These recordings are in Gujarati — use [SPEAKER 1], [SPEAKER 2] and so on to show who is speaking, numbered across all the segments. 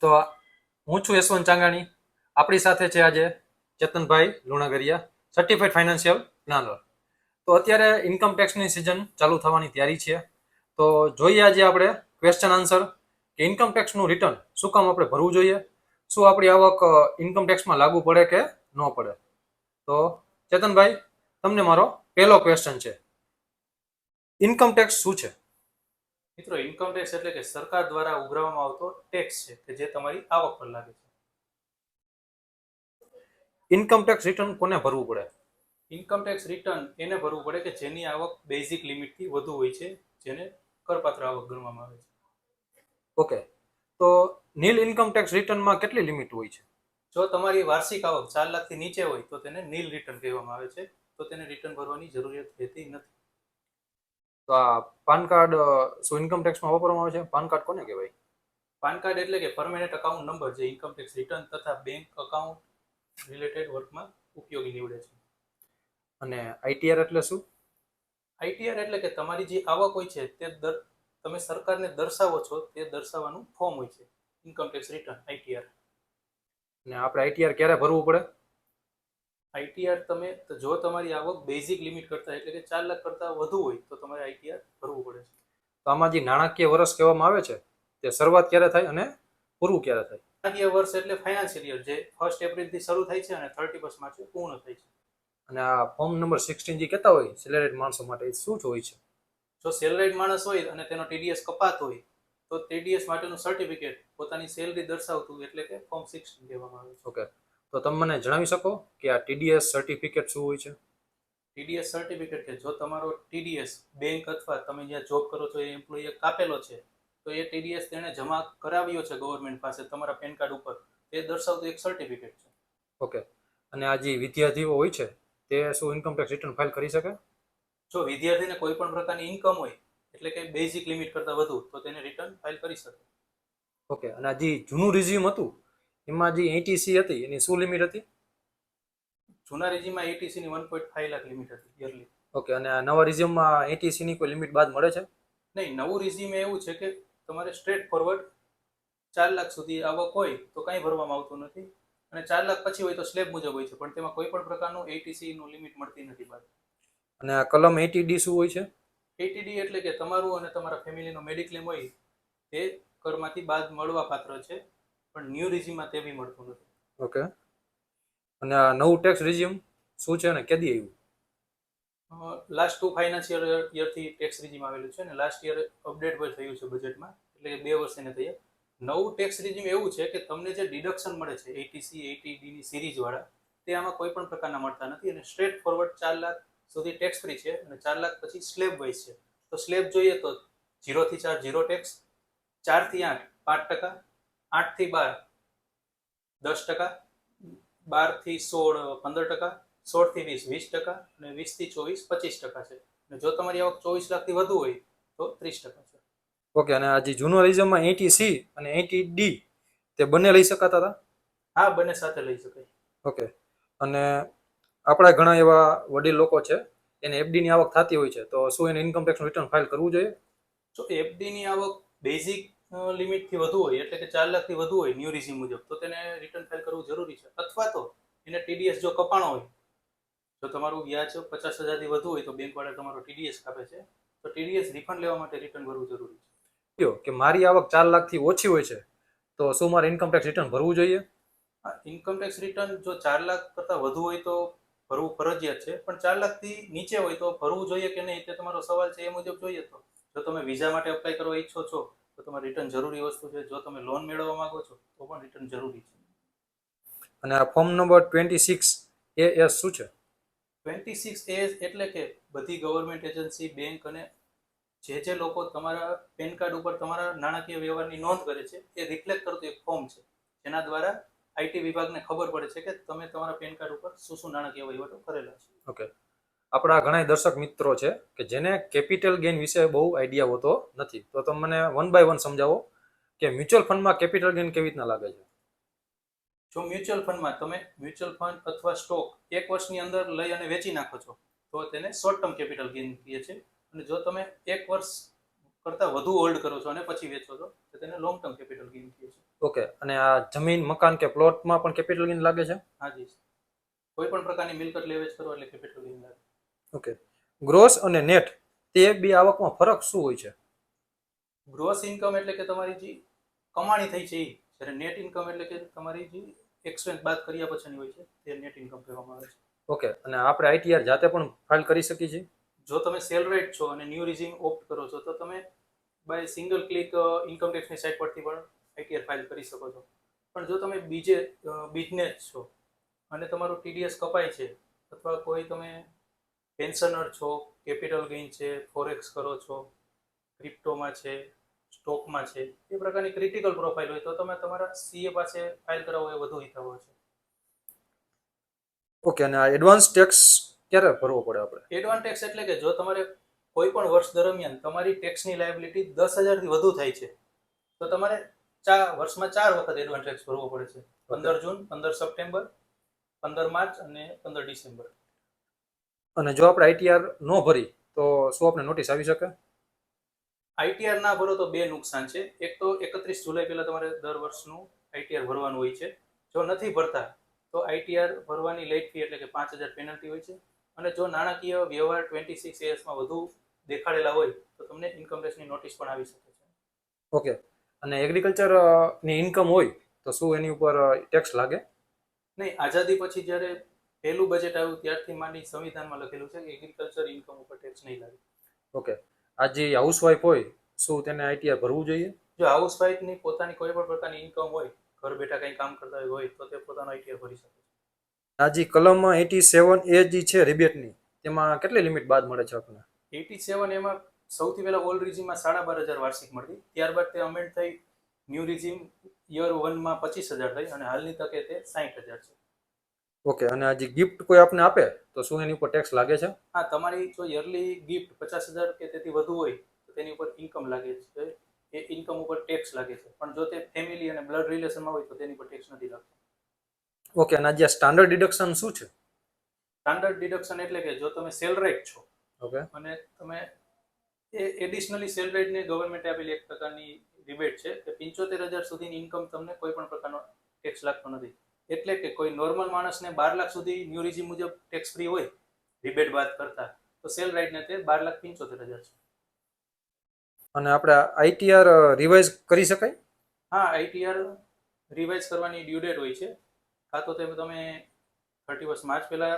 [SPEAKER 1] તો હું છું યશવંત ચાંગાણી. આપણી સાથે છે આજે Chetanbhai Lunagariya, certified financial planar. તો અત્યારે ઇન્કમ ટેક્સની સિઝન ચાલુ થવાની તૈયારી છે. તો જોઈએ આજે આપણે ક્વેશ્ચન આન્સર કે ઇન્કમ ટેક્સનું રિટર્ન શું કામ આપણે ભરવું જોઈએ, શું આપણી આવક ઇન્કમ ટેક્સમાં લાગુ પડે કે ન પડે. તો ચેતનભાઈ, તમને મારો પહેલો ક્વેશ્ચન છે, ઇન્કમ ટેક્સ શું છે?
[SPEAKER 2] મિત્રો, ઇન્કમ ટેક્સ એટલે કે સરકાર દ્વારા ઉઘરાવવામાં આવતો ટેક્સ છે કે જે તમારી આવક પર લાગે છે.
[SPEAKER 1] ઇન્કમ ટેક્સ રિટર્ન કોને ભરવું પડે?
[SPEAKER 2] ઇન્કમ ટેક્સ રિટર્ન એને ભરવું પડે કે જેની આવક બેઝિક લિમિટથી વધુ હોય છે, જેને કરપાત્ર આવક ગણવામાં આવે છે.
[SPEAKER 1] ઓકે, તો નીલ ઇન્કમ ટેક્સ રિટર્નમાં કેટલી લિમિટ હોય છે?
[SPEAKER 2] જો તમારી વાર્ષિક આવક 4 લાખથી નીચે હોય તો તેને નીલ રિટર્ન કહેવામાં આવે છે, તો તેને રિટર્ન ભરવાની જરૂરિયાત રહેતી નથી.
[SPEAKER 1] તો આ પાન કાર્ડ શું ઇન્કમ ટેક્સમાં વાપરવામાં આવે છે? પાન કાર્ડ કોને કહેવાય?
[SPEAKER 2] પાન કાર્ડ એટલે કે પરમેનન્ટ અકાઉન્ટ નંબર, જે ઇન્કમ ટેક્સ રિટર્ન તથા બેંક અકાઉન્ટ રિલેટેડ વર્કમાં ઉપયોગી નીવડે છે.
[SPEAKER 1] અને આઈટીઆર એટલે શું?
[SPEAKER 2] આઈટીઆર એટલે કે તમારી જે આવક હોય છે તે તમે સરકારને દર્શાવો છો તે દર્શાવવાનું ફોર્મ હોય છે, ઇન્કમ ટેક્સ રિટર્ન આઈટીઆર.
[SPEAKER 1] અને આપણે આઈટીઆર ક્યારે ભરવું પડે?
[SPEAKER 2] આઈટીઆર જો તમારી આવક બેઝિક લિમિટ કરતા એટલે કે 4 લાખ કરતા વધુ હોય તો તમારે આઈટીઆર ભરવું પડે છે.
[SPEAKER 1] તો આમાં જે નાણાકીય વર્ષ કહેવામાં આવે છે તે શરૂઆત ક્યારે થાય અને પૂરું ક્યારે થાય?
[SPEAKER 2] નાણાકીય વર્ષ એટલે ફાઇનાન્શિયલ યર, જે 1 એપ્રિલથી શરૂ થાય છે અને 31 માર્ચે પૂર્ણ થાય છે.
[SPEAKER 1] અને આ ફોર્મ નંબર 16 જે કહેતા હોય સેલેરીડ માણસો માટે, એ શું હોય છે?
[SPEAKER 2] જો સેલરીડ માણસ હોય અને તેનો ટીડીએસ કપાત હોય તો ટીડીએસ માટેનું સર્ટિફિકેટ પોતાની સેલરી દર્શાવતું એટલે કે ફોર્મ 16 કહેવામાં આવે છે.
[SPEAKER 1] ઓકે, તો તમે મને જણાવી શકો કે આ ટીડીએસ સર્ટિફિકેટ શું હોય છે?
[SPEAKER 2] ટીડીએસ સર્ટિફિકેટ કે જો તમારો ટીડીએસ બેંક અથવા તમે જ્યાં જોબ કરો છો એ એમ્પ્લોયીએ કાપેલો છે તો એ ટીડીએસ તેણે જમા કરાવ્યો છે ગવર્મેન્ટ પાસે તમારા પેન કાર્ડ ઉપર, તે દર્શાવતું એક સર્ટિફિકેટ છે.
[SPEAKER 1] ઓકે, અને આ જે વિદ્યાર્થીઓ હોય છે તે શું ઇન્કમ ટેક્સ રિટર્ન ફાઇલ કરી શકે?
[SPEAKER 2] જો વિદ્યાર્થીને કોઈ પણ પ્રકારની ઇન્કમ હોય એટલે કે બેઝિક લિમિટ કરતા વધુ તો તેને રિટર્ન ફાઇલ કરી શકે.
[SPEAKER 1] ઓકે, અને આ જે જૂનું રિઝ્યુમ હતું એમાં જે એટીસી હતી એની શું લિમિટ હતી?
[SPEAKER 2] જૂના રેજીમાં એટીસીની 1.5 લાખ લિમિટ હતી યરલી.
[SPEAKER 1] ઓકે, અને આ નવા રિઝ્યુમમાં એટીસીની કોઈ લિમિટ બાદ મળે છે?
[SPEAKER 2] નહીં, નવું રિઝ્યુમ એવું છે કે તમારે સ્ટ્રેટ ફોરવર્ડ 4 લાખ સુધી આવક હોય તો કંઈ ભરવામાં આવતું નથી, અને 4 લાખ પછી હોય તો સ્લેબ મુજબ હોય છે, પણ તેમાં કોઈ પણ પ્રકારનું એટીસીનું લિમિટ મળતી નથી બાદ.
[SPEAKER 1] અને આ કલમ એટીડી શું હોય છે?
[SPEAKER 2] એટીડી એટલે કે તમારું અને તમારા ફેમિલીનો મેડિક્લેમ હોય તે કરમાંથી બાદ મળવા પાત્ર છે, પણ ન્યૂ રિઝ્યુમમાં તે બી મળતું નથી.
[SPEAKER 1] ઓકે, અને આ નવું ટેક્સ રિઝ્યુમ શું છે અને કેદી આવ્યું?
[SPEAKER 2] લાસ્ટ 2 ફાઇનાન્શિયલ યરથી ટેક્સ રિઝ્યુમ આવેલું છે અને લાસ્ટ યર અપડેટ પણ થયું છે બજેટમાં, એટલે કે 2 વર્ષ એને થયા. નવું ટેક્સ રિઝ્યુમ એવું છે કે તમને જે ડિડક્શન મળે છે એટીસી એટીડીની સિરીઝવાળા, તે આમાં કોઈ પણ પ્રકારના મળતા નથી, અને સ્ટ્રેટ ફોરવર્ડ 4 લાખ સુધી ટેક્સ ફ્રી છે, અને 4 લાખ પછી સ્લેબ વાઇઝ છે. તો સ્લેબ જોઈએ તો 0 થી 4 0 ટેક્સ, 4 થી 8 5%, 8 થી 12 10%, 12 થી 16 15%, 16 થી 20 20%, અને 20 થી 24 25% છે. અને જો તમારી આવક 24 લાખથી વધુ હોય તો 30% છે.
[SPEAKER 1] ઓકે, અને આ જે જૂનો રિઝ્યુમમાં એટીસી અને એટીડી તે બંને લઈ શકાતા હતા?
[SPEAKER 2] હા, બંને સાથે લઈ શકાય.
[SPEAKER 1] ઓકે, અને આપણા ઘણા એવા વડીલ લોકો છે એને એફડીની આવક થતી હોય છે, તો શું એને ઇન્કમ ટેક્સનું રિટર્ન ફાઇલ કરવું જોઈએ?
[SPEAKER 2] જો એફડીની આવક બેઝિક લિમિટથી વધુ હોય એટલે કે 4 લાખથી વધુ હોય ન્યૂ રિઝ્યુમ મુજબ, તો તેને રિટર્ન ફાઇલ કરવું જરૂરી છે. અથવા તો એને ટીડીએસ જો કપાણો હોય, જો તમારું વ્યાજ 50,000થી વધુ હોય તો બેંકવાળા તમારો ટીડીએસ કાપે છે, તો ટીડીએસ રિફંડ લેવા માટે રિટર્ન ભરવું જરૂરી છે.
[SPEAKER 1] કે મારી આવક 4 લાખથી ઓછી હોય છે તો શું મારે ઇન્કમ ટેક્સ રિટર્ન ભરવું જોઈએ?
[SPEAKER 2] ઇન્કમ ટેક્સ રિટર્ન જો 4 લાખ કરતાં વધુ હોય તો ભરવું ફરજિયાત છે, પણ 4 લાખથી નીચે હોય તો ભરવું જોઈએ કે નહીં તે તમારો સવાલ છે. એ મુજબ જોઈએ તો જો તમે વિઝા માટે અપ્લાય કરવા ઈચ્છો છો તો તમારે રિટર્ન જરૂરી વસ્તુ છે. જો તમે લોન મેળવવા માંગો છો તો પણ રિટર્ન જરૂરી છે.
[SPEAKER 1] અને આ ફોર્મ નંબર 26 AS શું છે?
[SPEAKER 2] 26 એ એટલે કે બધી ગવર્મેન્ટ એજન્સી, બેંક અને જે લોકો તમારા પેન કાર્ડ ઉપર તમારા નાણાકીય વ્યવહારની નોંધ કરે છે એ રિફ્લેક્ટ કરતું એક ફોર્મ છે, જેના દ્વારા આઈટી વિભાગને ખબર પડે છે કે તમે તમારા પેન કાર્ડ ઉપર શું શું નાણાકીય વહીવટો કરેલા છે.
[SPEAKER 1] ઓકે, આપણા ઘણા દર્શક મિત્રો છે કે જેને કેપિટલ ગેઇન વિશે બહુ આઈડિયા હોતો નથી, તો તમે મને 1 બાય 1 સમજાવો કે મ્યુચ્યુઅલ ફંડમાં કેપિટલ ગેઇન કેવી રીતના લાગે છે?
[SPEAKER 2] જો મ્યુચ્યુઅલ ફંડમાં તમે મ્યુચ્યુઅલ ફંડ અથવા સ્ટોક 1 વર્ષની અંદર લઈ અને વેચી નાખો છો તો તેને શોર્ટ ટર્મ કેપિટલ ગેઇન કહે છે, અને જો તમે 1 વર્ષ કરતાં વધુ હોલ્ડ કરો છો અને પછી વેચો છો તો તેને લોંગ ટર્મ કેપિટલ ગેઇન કહે છે.
[SPEAKER 1] ઓકે, અને આ જમીન મકાન કે પ્લોટમાં પણ કેપિટલ ગેઇન લાગે છે?
[SPEAKER 2] હાજી, કોઈ પણ પ્રકારની મિલકત લેવેચ કરો એટલે કેપિટલ ગેઇન લાગે.
[SPEAKER 1] ઓકે, ગ્રોસ અને નેટ તે બે આવકમાં ફરક શું હોય છે?
[SPEAKER 2] ગ્રોસ ઇન્કમ એટલે કે તમારી જે કમાણી થઈ છે એ, જ્યારે નેટ ઇન્કમ એટલે કે તમારી જે એક્સપેન્સ બાદ કર્યા પછીની હોય છે તે નેટ ઇન્કમ કહેવામાં આવે છે.
[SPEAKER 1] ઓકે, અને આપણે આઈટીઆર જાતે પણ ફાઇલ કરી શકીએ છીએ?
[SPEAKER 2] જો તમે સેલરેટ છો અને ન્યૂ રિઝ્યુમ ઓપ્ટ કરો છો તો તમે બાય સિંગલ ક્લિક ઇન્કમ ટેક્સની સાઇટ પરથી પણ આઈટીઆર ફાઇલ કરી શકો છો. પણ જો તમે બીજે બિઝનેસ છો અને તમારું ટીડીએસ કપાય છે, અથવા કોઈ તમે પેન્શનર છો, કેપિટલ ગેઇન છે, ફોરેક્સ કરો છો, ક્રિપ્ટોમાં છે, સ્ટોકમાં છે, એ પ્રકારની ક્રિટિકલ પ્રોફાઇલ હોય તો તમે તમારા સીએ પાસે ફાઇલ કરાવવો એ વધુ હિતાવહ છે.
[SPEAKER 1] ઓકે, અને આ એડવાન્સ ટેક્સ ક્યારે ભરવો પડે આપણે?
[SPEAKER 2] એડવાન્સ ટેક્સ એટલે કે જો તમારે કોઈ પણ વર્ષ દરમિયાન તમારી ટેક્સની લાયબિલિટી 10,000 થી વધુ થાય છે તો તમારે વર્ષમાં 4 વખત એડવાન્સ ટેક્સ ભરવો પડે છે. 15 જૂન, 15 સપ્ટેમ્બર, 15 માર્ચ અને 15 ડિસેમ્બર.
[SPEAKER 1] અને જો આપણે આઈટીઆર ન ભરી તો શું આપણે નોટિસ આવી શકે?
[SPEAKER 2] આઈટીઆર ના ભરો તો બે નુકસાન છે. એક તો 31 જુલાઈ પહેલા તમારે દર વર્ષનું આઈટીઆર ભરવાનું હોય છે. જો નથી ભરતા તો આઈટીઆર ભરવાની લેટ ફી એટલે કે 5,000 પેનલ્ટી હોય છે. અને જો નાણાકીય વ્યવહાર 26 AS માં વધુ દેખાડેલા હોય તો તમને ઇન્કમ ટેક્સની નોટિસ પણ આવી શકે છે.
[SPEAKER 1] ઓકે, અને એગ્રીકલ્ચર ની ઇન્કમ હોય તો શું એની ઉપર ટેક્સ લાગે?
[SPEAKER 2] નહીં, આઝાદી પછી જ્યારે પહેલું બજેટ આવ્યું ત્યારથી માંડી સંવિધાનમાં લખેલું છે કે એગ્રીકલ્ચર ઇન્કમ ઉપર ટેક્સ નહીં લાગે.
[SPEAKER 1] ઓકે, આ જે હાઉસવાઈફ હોય શું તેને આઈટીઆર ભરવું જોઈએ?
[SPEAKER 2] જો હાઉસવાઈફની પોતાની કોઈ પણ પ્રકારની ઇન્કમ હોય, ઘર બેઠા કંઈ કામ કરતા હોય તો તે પોતાનો આઈટીઆર ભરી શકે છે.
[SPEAKER 1] આ જે કલમ 87A જે છે રિબેટની, તેમાં કેટલી લિમિટ બાદ મળે છે આપણને?
[SPEAKER 2] 87 એમાં સૌથી પહેલા ઓલ્ડ રિઝ્યુમમાં 12,500 વાર્ષિક મળતી, ત્યારબાદ તે અમેન્ડ થઈ ન્યૂ રિઝ્યુમ યર 1માં 25,000 થઈ અને હાલની તકે તે 60,000 છે.
[SPEAKER 1] ઓકે, અને આ જે ગિફ્ટ કોઈ આપને આપે તો શું એની ઉપર ટેક્સ લાગે છે?
[SPEAKER 2] હા, તમારી જો યરલી ગિફ્ટ 50,000 કે તેથી વધુ હોય તો તેની ઉપર ઇન્કમ લાગે છે, એ ઇન્કમ ઉપર ટેક્સ લાગે છે. પણ જો તે ફેમિલી અને બ્લડ રિલેશનમાં હોય તો તેની પર ટેક્સ નથી લાગતો.
[SPEAKER 1] ઓકે, અને આ જે સ્ટાન્ડર્ડ ડિડક્શન શું છે?
[SPEAKER 2] સ્ટાન્ડર્ડ ડિડક્શન એટલે કે જો તમે સેલરાઇટ છો
[SPEAKER 1] ઓકે,
[SPEAKER 2] અને તમે એડિશનલી સેલરાઇટને ગવર્મેન્ટે આપેલી એક પ્રકારની રિબેટ છે કે 75,000 સુધીની ઇન્કમ તમને કોઈ પણ પ્રકારનો ટેક્સ લાગતો નથી. એટલે કે કોઈ નોર્મલ માણસને 12 લાખ સુધી ન્યૂ રિઝ્યુમ મુજબ ટેક્સ ફ્રી હોય રિબેટ બાદ કરતા, તો સેલરાઇટને તે 12,75,000 છે.
[SPEAKER 1] અને આપણે આઈટીઆર રિવાઇઝ કરી શકાય?
[SPEAKER 2] હા, આઈટીઆર રિવાઇઝ કરવાની ડ્યુ ડેટ હોય છે. કાં તો તમે 31 માર્ચ પહેલા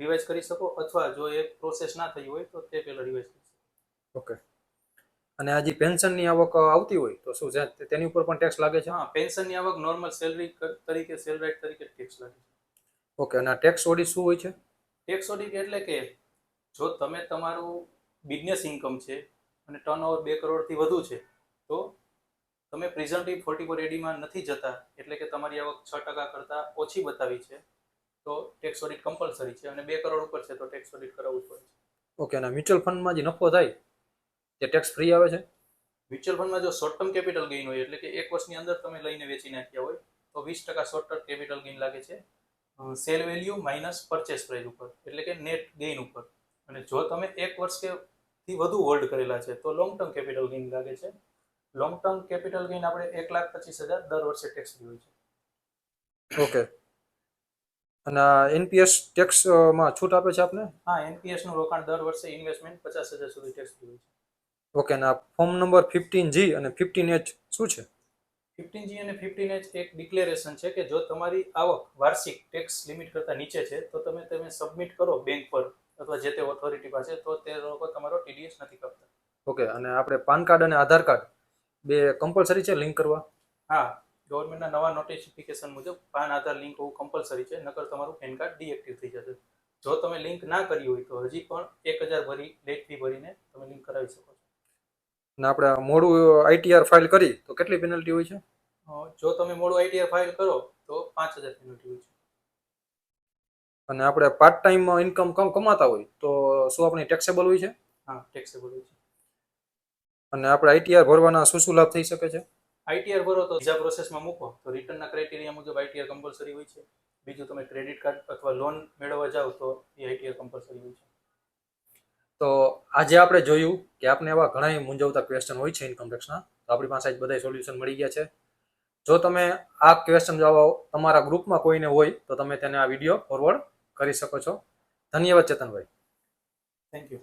[SPEAKER 2] રિવાઇઝ કરી શકો, અથવા જો એ પ્રોસેસ ના થઈ હોય તો તે પહેલા રિવાઇઝ કરી શકો.
[SPEAKER 1] ઓકે, અને આ જે પેન્શનની આવક આવતી હોય તો શું છે તેની ઉપર પણ ટેક્સ લાગે છે?
[SPEAKER 2] હા, પેન્શનની આવક નોર્મલ સેલરી તરીકે સેલરાઇટ તરીકે ટેક્સ લાગે છે.
[SPEAKER 1] ઓકે, અને આ ટેક્સ ઓડિટ શું હોય છે?
[SPEAKER 2] ટેક્સ ઓડિટ એટલે કે જો તમે તમારું બિઝનેસ ઇન્કમ છે અને ટર્નઓવર 2 કરોડથી વધુ છે તો તમે પ્રિઝન્ટિવ 44 એડીમાં નથી જતા, એટલે કે તમારી આવક 6% કરતાં ઓછી બતાવી છે તો ટેક્સ ઓડિટ કમ્પલસરી છે, અને 2 કરોડ ઉપર છે તો ટેક્સ ઓડિટ કરાવવું પડે છે.
[SPEAKER 1] ઓકે, અને મ્યુચ્યુઅલ ફંડમાં જે નફો થાય તે ટેક્સ ફ્રી આવે છે?
[SPEAKER 2] મ્યુચ્યુઅલ ફંડમાં જો શોર્ટ ટર્મ કેપિટલ ગેઇન હોય એટલે કે એક વર્ષની અંદર તમે લઈને વેચી નાખ્યા હોય તો 20% શોર્ટ ટર્મ કેપિટલ ગેઇન લાગે છે cell value minus purchase price ઉપર, એટલે કે નેટ ગેઇન ઉપર. અને જો તમે એક વર્ષ કે થી વધુ હોલ્ડ કરેલા છે તો લોંગ ટર્મ કેપિટલ ગેઇન લાગે છે. લોંગ ટર્મ કેપિટલ ગેઇન આપણે 1,25,000 દર વર્ષે ટેક્સ ફ્રી હોય છે.
[SPEAKER 1] ઓકે, અને આ એનપીએસ ટેક્સમાં છૂટ આપે છે આપને?
[SPEAKER 2] હા, એનપીએસ નું રોકાણ દર વર્ષે ઇન્વેસ્ટમેન્ટ 50,000 સુધી ટેક્સ ફ્રી હોય છે.
[SPEAKER 1] ઓકે, અને આ ફોર્મ નંબર 15G અને 15H શું છે?
[SPEAKER 2] 15G અને 15H એક ડિક્લેરેશન છે કે જો તમારી આવક વાર્ષિક ટેક્સ લિમિટ કરતાં નીચે છે તો તમે સબમિટ કરો બેંક પર અથવા જે તે ઓથોરિટી પાસે, તો તે લોકો તમારો ટીડીએસ નથી કરતા.
[SPEAKER 1] ઓકે, અને આપણે પાન કાર્ડ અને આધાર કાર્ડ બે કમ્પલસરી છે લિંક કરવા?
[SPEAKER 2] હા, ગવર્મેન્ટના નવા નોટિફિકેશન મુજબ પાન આધાર લિંક હોવું કમ્પલસરી છે, નકર તમારું પેન કાર્ડ ડીએક્ટિવ થઈ જશે. જો તમે લિંક ના કરી હોય તો હજી પણ 1,000 ભરી લેટ ફી ભરીને તમે લિંક કરાવી શકો છો.
[SPEAKER 1] અને આપણે મોડું આઈટીઆર ફાઇલ કરી તો કેટલી પેનલ્ટી હોય છે?
[SPEAKER 2] જો તમે મોડું આઈટીઆર ફાઇલ કરો તો 5,000 પેનલ્ટી હોય છે.
[SPEAKER 1] અને આપણે પાર્ટ ટાઈમ ઇન્કમ કમાતા હોય તો શું આપણી ટેક્સેબલ હોય છે?
[SPEAKER 2] હા, ટેક્સેબલ હોય છે.
[SPEAKER 1] અને આપણે આઈટીઆર ભરવાના શું શું લાભ થઈ શકે છે?
[SPEAKER 2] આઈટીઆર ભરો તો બીજા પ્રોસેસમાં મૂકો તો રિટર્નના ક્રાઇટેરિયા મુજબ આઈટીઆર કમ્પલસરી હોય છે. બીજું, તમે ક્રેડિટ કાર્ડ અથવા લોન મેળવવા જાઓ તો એ આઈટીઆર કમ્પલસરી હોય છે.
[SPEAKER 1] તો આજે આપણે જોયું કે આપને એવા ઘણા મૂંઝવતા ક્વેશ્ચન હોય છે ઇન્કમ ટેક્સના, તો આપણી પાસે આજ બધા સોલ્યુશન મળી ગયા છે. જો તમે આ ક્વેશ્ચન જવાબ તમારા ગ્રુપમાં કોઈને હોય તો તમે તેને આ વિડીયો ફોરવર્ડ કરી શકો છો. ધન્યવાદ ચેતનભાઈ.
[SPEAKER 2] Thank you.